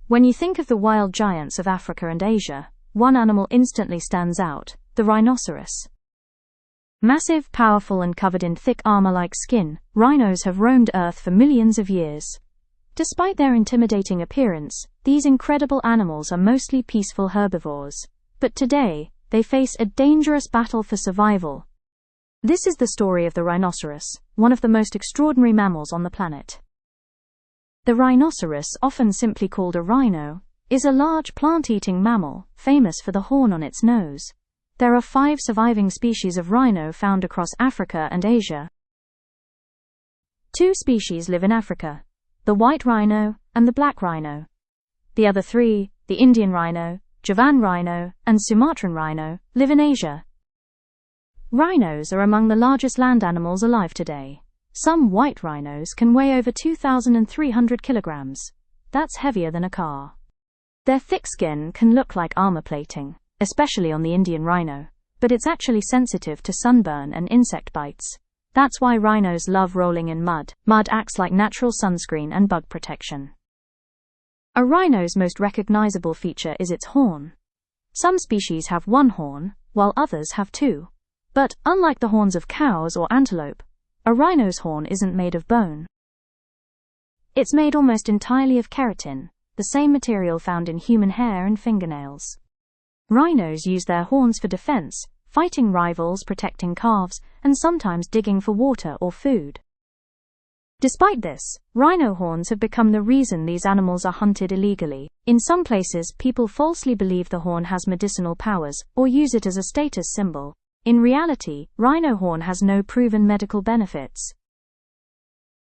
When you think of the wild giants of Africa and Asia, one animal instantly stands out: the rhinoceros. Massive, powerful, and covered in thick armor-like skin, rhinos have roamed Earth for millions of years. Despite their intimidating appearance, these incredible animals are mostly peaceful herbivores. But today, they face a dangerous battle for survival. This is the story of the rhinoceros, one of the most extraordinary mammals on the planet. The rhinoceros, often simply called a rhino, is a large plant-eating mammal, famous for the horn on its nose. There are 5 surviving species of rhino found across Africa and Asia. 2 species live in Africa: the white rhino and the black rhino. The other 3, the Indian rhino, Javan rhino, and Sumatran rhino, live in Asia. Rhinos are among the largest land animals alive today. Some white rhinos can weigh over 2,300 kilograms. That's heavier than a car. Their thick skin can look like armor plating, especially on the Indian rhino, but it's actually sensitive to sunburn and insect bites. That's why rhinos love rolling in mud. Mud acts like natural sunscreen and bug protection. A rhino's most recognizable feature is its horn. Some species have 1 horn, while others have 2. But, unlike the horns of cows or antelope, a rhino's horn isn't made of bone. It's made almost entirely of keratin, the same material found in human hair and fingernails. Rhinos use their horns for defense, fighting rivals, protecting calves, and sometimes digging for water or food. Despite this, rhino horns have become the reason these animals are hunted illegally. In some places, people falsely believe the horn has medicinal powers, or use it as a status symbol. In reality, rhino horn has no proven medical benefits.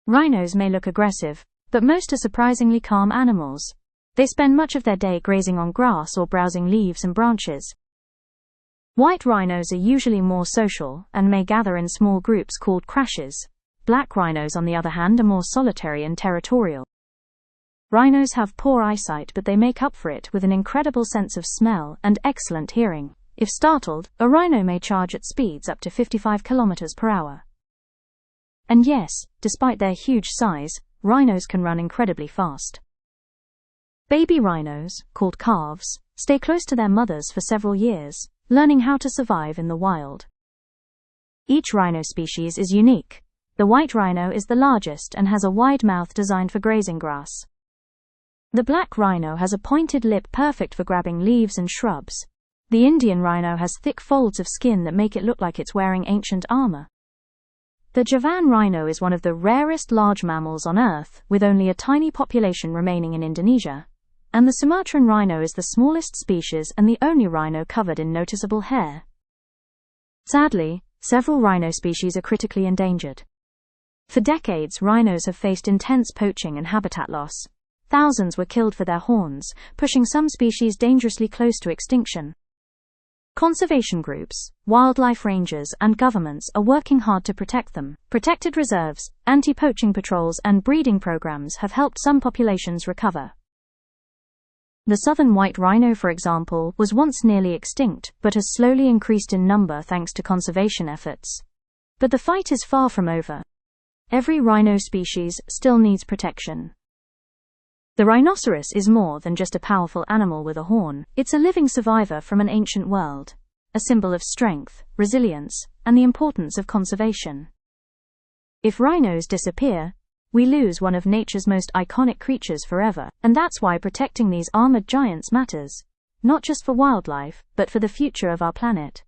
Rhinos may look aggressive, but most are surprisingly calm animals. They spend much of their day grazing on grass or browsing leaves and branches. White rhinos are usually more social and may gather in small groups called crashes. Black rhinos, on the other hand, are more solitary and territorial. Rhinos have poor eyesight, but they make up for it with an incredible sense of smell and excellent hearing. If startled, a rhino may charge at speeds up to 55 kilometers per hour. And yes, despite their huge size, rhinos can run incredibly fast. Baby rhinos, called calves, stay close to their mothers for several years, learning how to survive in the wild. Each rhino species is unique. The white rhino is the largest and has a wide mouth designed for grazing grass. The black rhino has a pointed lip perfect for grabbing leaves and shrubs. The Indian rhino has thick folds of skin that make it look like it's wearing ancient armor. The Javan rhino is one of the rarest large mammals on Earth, with only a tiny population remaining in Indonesia. And the Sumatran rhino is the smallest species and the only rhino covered in noticeable hair. Sadly, several rhino species are critically endangered. For decades, rhinos have faced intense poaching and habitat loss. Thousands were killed for their horns, pushing some species dangerously close to extinction. Conservation groups, wildlife rangers, and governments are working hard to protect them. Protected reserves, anti-poaching patrols, and breeding programs have helped some populations recover. The southern white rhino, for example, was once nearly extinct, but has slowly increased in number thanks to conservation efforts. But the fight is far from over. Every rhino species still needs protection. The rhinoceros is more than just a powerful animal with a horn. It's a living survivor from an ancient world, a symbol of strength, resilience, and the importance of conservation. If rhinos disappear, we lose one of nature's most iconic creatures forever, and that's why protecting these armored giants matters, not just for wildlife, but for the future of our planet.